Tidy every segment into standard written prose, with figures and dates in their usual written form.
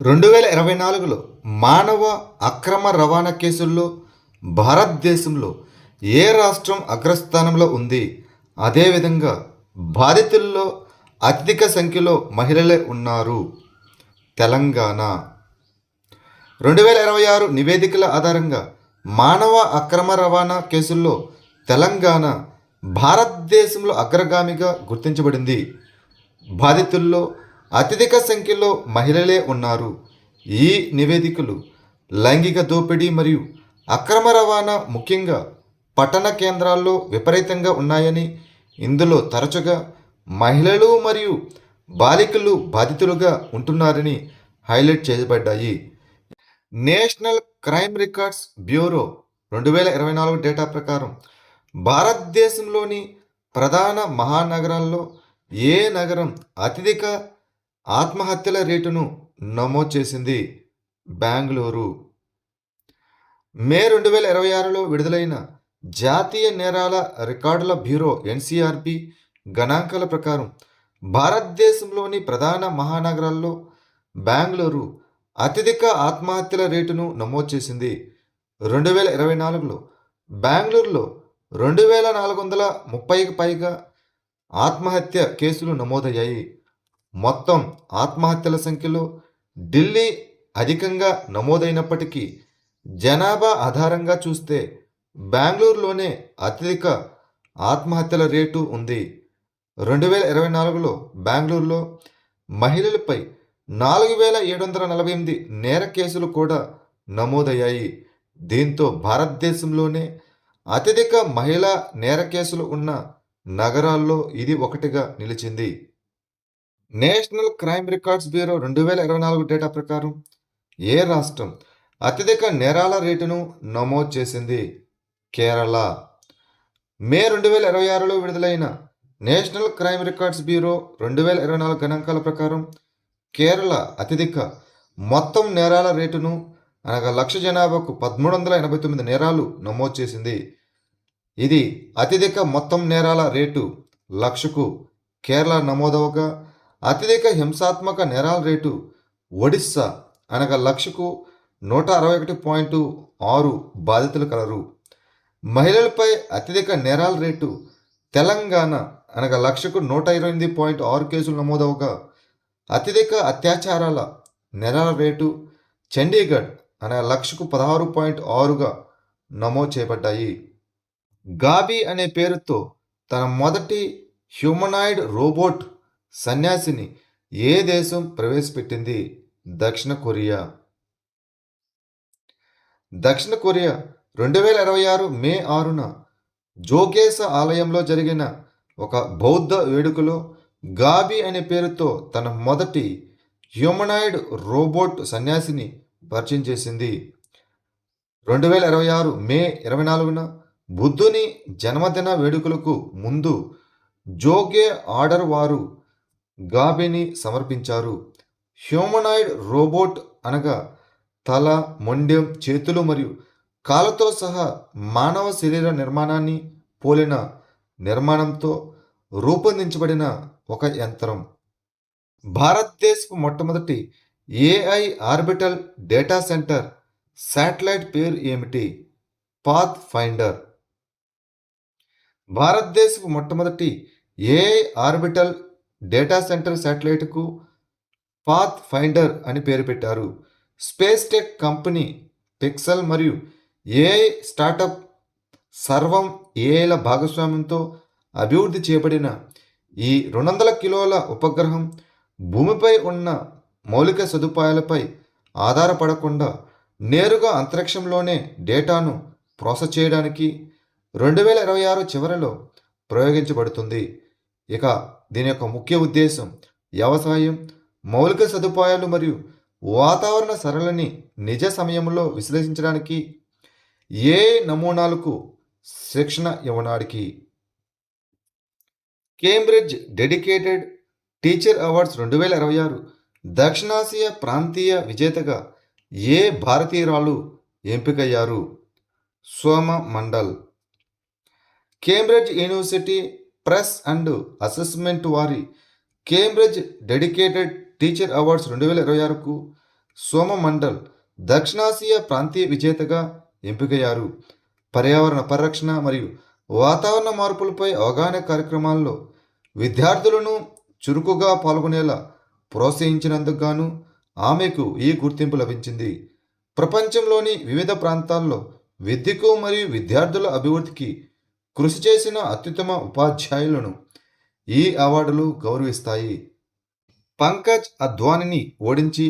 2024లో మానవ అక్రమ రవాణా కేసుల్లో భారతదేశంలో ఏ రాష్ట్రం అగ్రస్థానంలో ఉంది? అదేవిధంగా బాధితుల్లో అత్యధిక సంఖ్యలో మహిళలే ఉన్నారు. తెలంగాణ. 2026 నివేదికల ఆధారంగా మానవ అక్రమ రవాణా కేసుల్లో తెలంగాణ భారతదేశంలో అగ్రగామిగా గుర్తించబడింది. బాధితుల్లో అత్యధిక సంఖ్యలో మహిళలే ఉన్నారు. ఈ నివేదికలు లైంగిక దోపిడీ మరియు అక్రమ రవాణా ముఖ్యంగా పట్టణ కేంద్రాల్లో విపరీతంగా ఉన్నాయని, ఇందులో తరచుగా మహిళలు మరియు బాలికలు బాధితులుగా ఉంటున్నారని హైలైట్ చేయబడ్డాయి. National crime records bureau 2024 data ప్రకారం భారతదేశంలోని ప్రధాన మహానగరాల్లో ఏ నగరం అత్యధిక ఆత్మహత్యల రేటును నమోదు చేసింది? బెంగళూరు. మే 2026లో విడుదలైన జాతీయ నేరాల రికార్డుల బ్యూరో ఎన్సీఆర్బి గణాంకాల ప్రకారం భారతదేశంలోని ప్రధాన మహానగరాల్లో బెంగళూరు అత్యధిక ఆత్మహత్యల రేటును నమోదు చేసింది. 2024లో బెంగళూరులో 2430కి పైగా ఆత్మహత్య కేసులు నమోదయ్యాయి. మొత్తం ఆత్మహత్యల సంఖ్యలో ఢిల్లీ అధికంగా నమోదైనప్పటికీ జనాభా ఆధారంగా చూస్తే బెంగళూరులోనే అత్యధిక ఆత్మహత్యల రేటు ఉంది. 2024లో బెంగళూరులో మహిళలపై 4748 నేర కేసులు కూడా నమోదయ్యాయి. దీంతో భారతదేశంలోనే అత్యధిక మహిళా నేర కేసులు ఉన్న నగరాల్లో ఇది ఒకటిగా నిలిచింది. National crime records bureau 2024 data ప్రకారం ఏ రాష్ట్రం అత్యధిక నేరాల రేటును నమోదు చేసింది? కేరళ. మే 2026లో విడుదలైన నేషనల్ క్రైమ్ రికార్డ్స్ బ్యూరో 2024 గణాంకాల ప్రకారం కేరళ అత్యధిక మొత్తం నేరాల రేటును అనగా లక్ష జనాభాకు 1389 నేరాలు నమోదు చేసింది. ఇది అత్యధిక మొత్తం నేరాల రేటు లక్షకు కేరళ నమోదవగా, అత్యధిక హింసాత్మక నేరాల రేటు ఒడిస్సా అనగా లక్షకు 161.6 బాధితులు కలరు. మహిళలపై అత్యధిక నేరాల రేటు తెలంగాణ అనగా లక్షకు 128.6 కేసులు నమోదవగా, అత్యధిక అత్యాచారాల నేరాల రేటు చండీగఢ్ అనగా లక్షకు 16.6గా నమోదు చేయబడ్డాయి. గాబీ అనే పేరుతో తన మొదటి హ్యూమనాయిడ్ రోబోట్ సన్యాసిని ఏ దేశం ప్రవేశపెట్టింది? దక్షిణ కొరియా. దక్షిణ కొరియా 2026 మే 6న జోగేస ఆలయంలో జరిగిన ఒక బౌద్ధ వేడుకలో గాబీ అనే పేరుతో తన మొదటి హ్యూమనాయిడ్ రోబోట్ సన్యాసిని పరిచయం చేసింది. 2026 మే 24న బుద్ధుని జన్మదిన వేడుకలకు ముందు జోగే ఆర్డర్ వారు గాబీని సమర్పించారు. హ్యూమనాయిడ్ రోబోట్ అనగా తల, మొండెం, చేతులు మరియు కాళ్ళతో సహా మానవ శరీర నిర్మాణాన్ని పోలిన నిర్మాణంతో రూపొందించబడిన ఒక యంత్రం. భారతదేశపు మొట్టమొదటి AI orbital data center satellite పేరు ఏమిటి? Pathfinder. భారతదేశపు మొట్టమొదటి ఏఐ ఆర్బిటల్ డేటా సెంటర్ శాటిలైట్కు పాత్ ఫైండర్ అని పేరు పెట్టారు. స్పేస్ టెక్ కంపెనీ పిక్సెల్ మరియు ఏఐ స్టార్టప్ సర్వం ఏఐల భాగస్వామ్యంతో అభివృద్ధి చేయబడిన ఈ 200 కిలోల ఉపగ్రహం భూమిపై ఉన్న మౌలిక సదుపాయాలపై ఆధారపడకుండా నేరుగా అంతరిక్షంలోనే డేటాను ప్రాసెస్ చేయడానికి 2026 చివరిలో ప్రయోగించబడుతుంది. ఇక దీని యొక్క ముఖ్య ఉద్దేశం వ్యవసాయం, మౌలిక సదుపాయాలు మరియు వాతావరణ సరళిని నిజ సమయంలో విశ్లేషించడానికి, ఏ నమూనాలకు శిక్షణ ఇవ్వడానికి. కేంబ్రిడ్జ్ డెడికేటెడ్ టీచర్ అవార్డ్స్ 2026 దక్షిణాసియా ప్రాంతీయ విజేతగా ఏ భారతీయురాలు ఎంపికయ్యారు? Soma Mandal. Cambridge University Press and Assessment వారి కేంబ్రిడ్జ్ డెడికేటెడ్ టీచర్ అవార్డ్స్ 2026కు సోమమండల్ దక్షిణాసియా ప్రాంతీయ విజేతగా ఎంపికయ్యారు. పర్యావరణ పరిరక్షణ మరియు వాతావరణ మార్పులపై అవగాహన కార్యక్రమాల్లో విద్యార్థులను చురుకుగా పాల్గొనేలా ప్రోత్సహించినందుకు గాను ఆమెకు ఈ గుర్తింపు లభించింది. ప్రపంచంలోని వివిధ ప్రాంతాల్లో విద్యకు మరియు విద్యార్థుల అభివృద్ధికి కృషి చేసిన అత్యుత్తమ ఉపాధ్యాయులను ఈ అవార్డులు గౌరవిస్తాయి. పంకజ్ అద్వానీని ఓడించి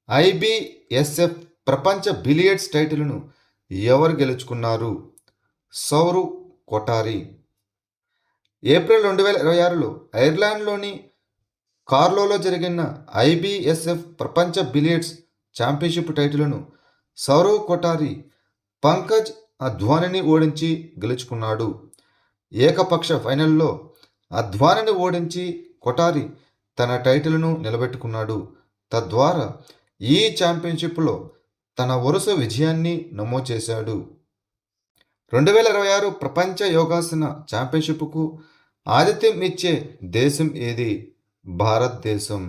ఐబిఎస్ఎఫ్ ప్రపంచ బిలియర్డ్స్ టైటిల్ను ఎవరు గెలుచుకున్నారు? సౌరవ్ కొటారి. ఏప్రిల్ 2026లో ఐర్లాండ్లోని కార్లోలో జరిగిన ఐబిఎస్ఎఫ్ ప్రపంచ బిలియర్డ్స్ ఛాంపియన్షిప్ టైటిల్ను సౌరవ్ కొటారి పంకజ్ అద్వానీని ఓడించి గెలుచుకున్నాడు. ఏకపక్ష ఫైనల్లో అద్వానీని ఓడించి కొటారి తన టైటిల్ను నిలబెట్టుకున్నాడు. తద్వారా ఈ ఛాంపియన్షిప్లో తన వరుస విజయాన్ని నమోదు చేశాడు. 2026 ప్రపంచ యోగాసన ఛాంపియన్షిప్కు ఆతిథ్యం ఇచ్చే దేశం ఏది? భారతదేశం.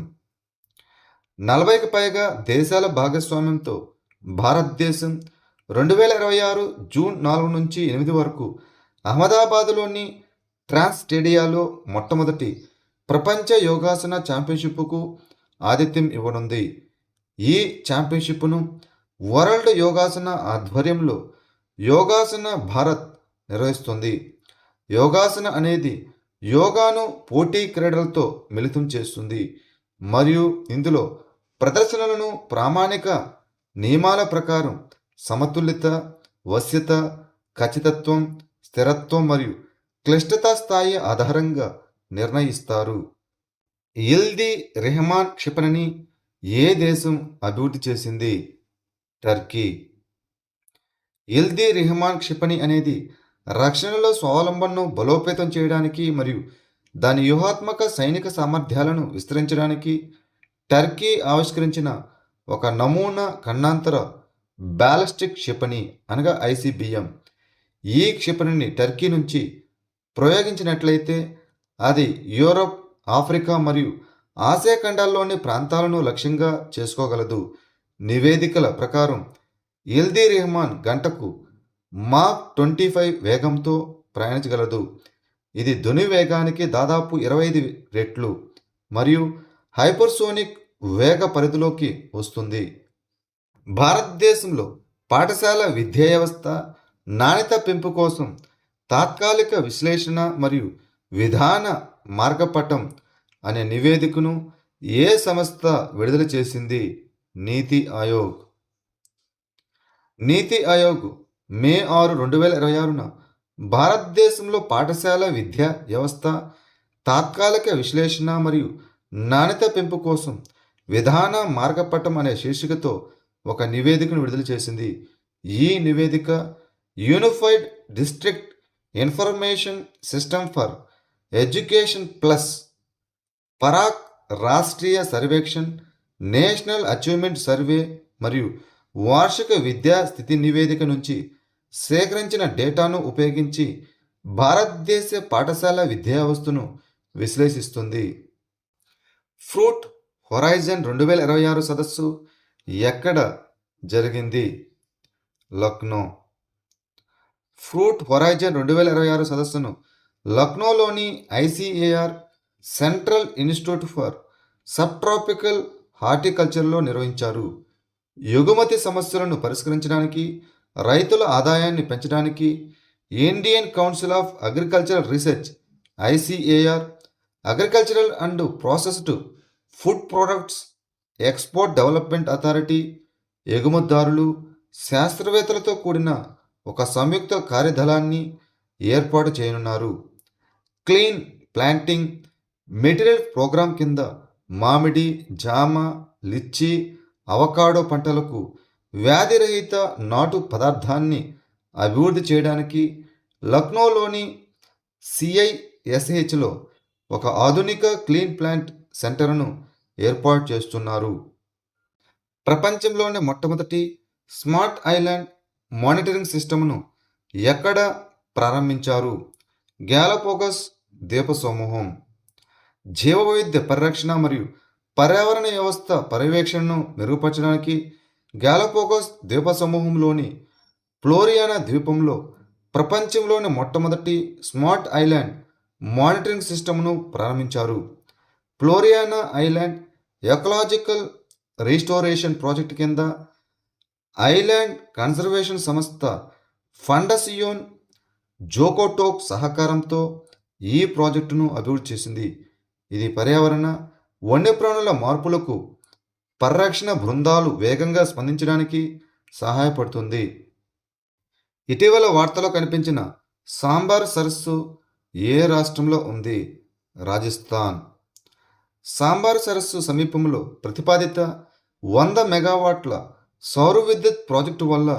40కి పైగా దేశాల భాగస్వామ్యంతో భారతదేశం 2026 జూన్ 4 నుంచి 8 వరకు అహ్మదాబాద్లోని ట్రాన్స్ స్టేడియాలో మొట్టమొదటి ప్రపంచ యోగాసన ఛాంపియన్షిప్కు ఆతిథ్యం ఇవ్వనుంది. ఈ ఛాంపియన్షిప్ను వరల్డ్ యోగాసన ఆధ్వర్యంలో యోగాసన భారత్ నిర్వహిస్తుంది. యోగాసన అనేది యోగాను పోటీ క్రీడలతో మిళితం చేస్తుంది మరియు ఇందులో ప్రదర్శనలను ప్రామాణిక నియమాల ప్రకారం సమతుల్యత, వశ్యత, ఖచ్చితత్వం, స్థిరత్వం మరియు క్లిష్టతా స్థాయి ఆధారంగా నిర్ణయిస్తారు. ఇల్ది రెహమాన్ క్షిపణిని ఏ దేశం అభివృద్ధి చేసింది? టర్కీ. ఇల్ది రెహమాన్ క్షిపణి అనేది రక్షణలో స్వావలంబనను బలోపేతం చేయడానికి మరియు దాని వ్యూహాత్మక సైనిక సామర్థ్యాలను విస్తరించడానికి టర్కీ ఆవిష్కరించిన ఒక నమూనా ఖండాంతర బ్యాలిస్టిక్ క్షిపణి అనగా ఐసిబిఎం. ఈ క్షిపణిని టర్కీ నుంచి ప్రయోగించినట్లయితే అది యూరప్, ఆఫ్రికా మరియు ఆసియా ఖండాల్లోని ప్రాంతాలను లక్ష్యంగా చేసుకోగలదు. నివేదికల ప్రకారం ఇల్ది రెహమాన్ గంటకు మాక్ 25 వేగంతో ప్రయాణించగలదు. ఇది ధ్వని వేగానికి దాదాపు 25 రెట్లు మరియు హైపర్సోనిక్ వేగ పరిధిలోకి వస్తుంది. భారతదేశంలో పాఠశాల విద్యా వ్యవస్థ నాణ్యత పెంపు కోసం తాత్కాలిక విశ్లేషణ మరియు విధాన మార్గపటం అనే నివేదికను ఏ సంస్థ విడుదల చేసింది? నీతి ఆయోగ్. నీతి ఆయోగ్ మే 6, 2026న భారతదేశంలో పాఠశాల విద్యా వ్యవస్థ తాత్కాలిక విశ్లేషణ మరియు నాణ్యత పెంపు కోసం విధాన మార్గపటం అనే శీర్షికతో ఒక నివేదికను విడుదల చేసింది. ఈ నివేదిక unified district information system for education plus Parakh Rashtriya Sarvekshan, national achievement survey మరియు వార్షిక విద్యా స్థితి నివేదిక నుంచి సేకరించిన డేటాను ఉపయోగించి భారతదేశ పాఠశాల విద్యా వ్యవస్థను విశ్లేషిస్తుంది. ఫ్రూట్ హొరైజన్ 2026 సదస్సు ఎక్కడ జరిగింది? లక్నో. ఫ్రూట్ హొరైజన్ 2026 సదస్సును లక్నోలోని ICAR central institute for subtropical హార్టికల్చర్లో నిర్వహించారు. ఎగుమతి సమస్యలను పరిష్కరించడానికి, రైతుల ఆదాయాన్ని పెంచడానికి Indian council of agricultural research ICAR, agricultural and processed food products export development authority, ఎగుమతిదారులు, శాస్త్రవేత్తలతో కూడిన ఒక సంయుక్త కార్యదళాన్ని ఏర్పాటు చేయనున్నారు. క్లీన్ ప్లాంటింగ్ మెటీరియల్ ప్రోగ్రాం కింద మామిడి, జామ, లిచ్చీ, అవకాడో పంటలకు వ్యాధిరహిత నాటు పదార్థాన్ని అభివృద్ధి చేయడానికి లక్నోలోని సిఐఎస్హెచ్లో ఒక ఆధునిక క్లీన్ ప్లాంట్ సెంటర్ను ఏర్పాటు చేస్తున్నారు. ప్రపంచంలోని మొట్టమొదటి స్మార్ట్ ఐలాండ్ మానిటరింగ్ సిస్టమ్ను ఎక్కడ ప్రారంభించారు? గ్యాలపోగస్ ద్వీప సమూహం. జీవవైవిధ్య పరిరక్షణ మరియు పర్యావరణ వ్యవస్థ పర్యవేక్షణను మెరుగుపరచడానికి గ్యాలపోగోస్ ద్వీప సమూహంలోని ఫ్లోరియానా ద్వీపంలో ప్రపంచంలోని మొట్టమొదటి స్మార్ట్ ఐలాండ్ మానిటరింగ్ సిస్టమ్ను ప్రారంభించారు. ఫ్లోరియానా ఐలాండ్ ఎకలాజికల్ రీస్టోరేషన్ ప్రాజెక్ట్ కింద ఐలాండ్ కన్జర్వేషన్ సంస్థ ఫండసియోన్ జోకోటోక్ సహకారంతో ఈ ప్రాజెక్టును అభివృద్ధి చేసింది. ఇది పర్యావరణ వన్యప్రాణుల మార్పులకు పరిరక్షణ బృందాలు వేగంగా స్పందించడానికి సహాయపడుతుంది. ఇటీవల వార్తలో కనిపించిన సాంబార్ సరస్సు ఏ రాష్ట్రంలో ఉంది? రాజస్థాన్. సాంబార్ సరస్సు సమీపంలో ప్రతిపాదిత 100 మెగావాట్ల సౌర విద్యుత్ ప్రాజెక్టు వల్ల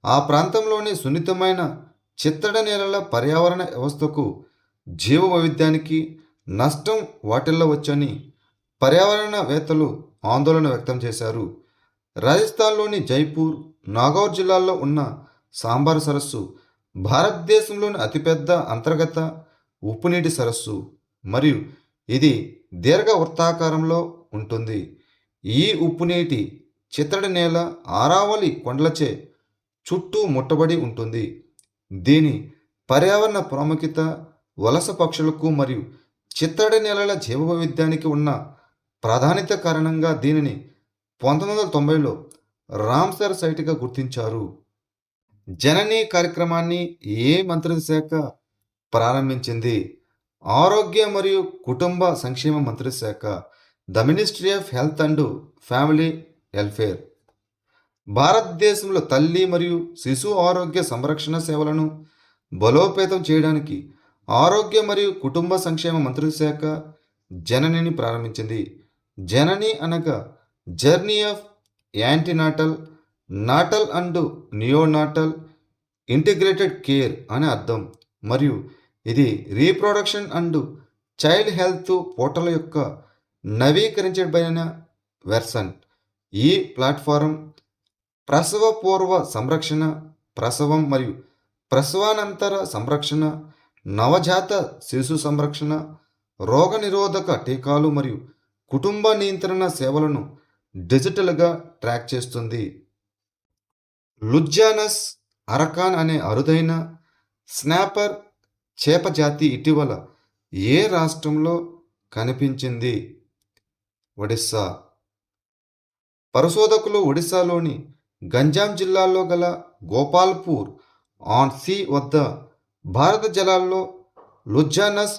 ఆ ప్రాంతంలోని సున్నితమైన చిత్తడి నేలల పర్యావరణ వ్యవస్థకు జీవ వైవిధ్యానికి నష్టం వాటిల్లవచ్చని పర్యావరణవేత్తలు ఆందోళన వ్యక్తం చేశారు. రాజస్థాన్లోని జైపూర్, నాగౌర్ జిల్లాల్లో ఉన్న సాంబార్ సరస్సు భారతదేశంలోని అతిపెద్ద అంతర్గత ఉప్పునీటి సరస్సు మరియు ఇది దీర్ఘ వృత్తాకారంలో ఉంటుంది. ఈ ఉప్పునీటి చిత్తడి నేల ఆరావళి కొండలచే చుట్టూ ముట్టబడి ఉంటుంది. దీని పర్యావరణ ప్రాముఖ్యత వలస పక్షులకు మరియు చిత్తడి నేలల జీవవైవిధ్యానికి ఉన్న ప్రాధాన్యత కారణంగా దీనిని 1990లో రామ్సర్ సైట్గా గుర్తించారు. జనని కార్యక్రమాన్ని ఏ మంత్రిత్వ శాఖ ప్రారంభించింది? ఆరోగ్య మరియు కుటుంబ సంక్షేమ మంత్రిత్వ శాఖ, the ministry of health and family welfare. భారతదేశంలో తల్లి మరియు శిశు ఆరోగ్య సంరక్షణ సేవలను బలోపేతం చేయడానికి ఆరోగ్య మరియు కుటుంబ సంక్షేమ మంత్రిత్వ శాఖ జననిని ప్రారంభించింది. జనని అనగా journey of antenatal, natal and neonatal integrated care అని అర్థం మరియు ఇది reproduction and child health portal యొక్క నవీకరించబడిన వెర్షన్. ఈ ప్లాట్ఫారం ప్రసవ పూర్వ సంరక్షణ, ప్రసవం మరియు ప్రసవానంతర సంరక్షణ, నవజాత శిశు సంరక్షణ, రోగనిరోధక టీకాలు మరియు కుటుంబ నియంత్రణ సేవలను డిజిటల్గా ట్రాక్ చేస్తుంది. లుజ్యానస్ అరకాన్ అనే అరుదైన స్నాపర్ చేప జాతి ఇటీవల ఏ రాష్ట్రంలో కనిపించింది? ఒడిస్సా. పరిశోధకులు ఒడిశాలోని గంజాం జిల్లాలో గల గోపాల్పూర్ ఆన్ సీ వద్ద భారత జలాల్లో లుజ్యానస్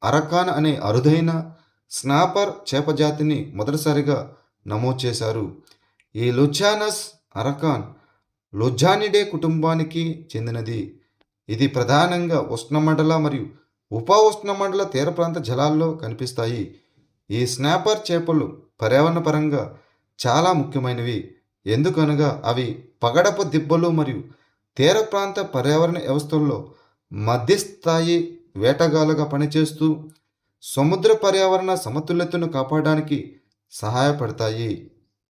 అరకాన్ అనే అరుదైన స్నాపర్ చేప జాతిని మొదటిసారిగా నమోదు చేశారు. ఈ లుజ్యానస్ అరకాన్ లుజానిడే కుటుంబానికి చెందినది. ఇది ప్రధానంగా ఉష్ణమండల మరియు ఉప ఉష్ణమండల తీర ప్రాంత జలాల్లో కనిపిస్తాయి. ఈ స్నాపర్ చేపలు పర్యావరణపరంగా చాలా ముఖ్యమైనవి, ఎందుకనగా అవి పగడపు దిబ్బలు మరియు తీర ప్రాంత పర్యావరణ వ్యవస్థల్లో మధ్యస్థాయి వేటగాలుగా పనిచేస్తూ సముద్ర పర్యావరణ సమతుల్యతను కాపాడడానికి సహాయపడతాయి.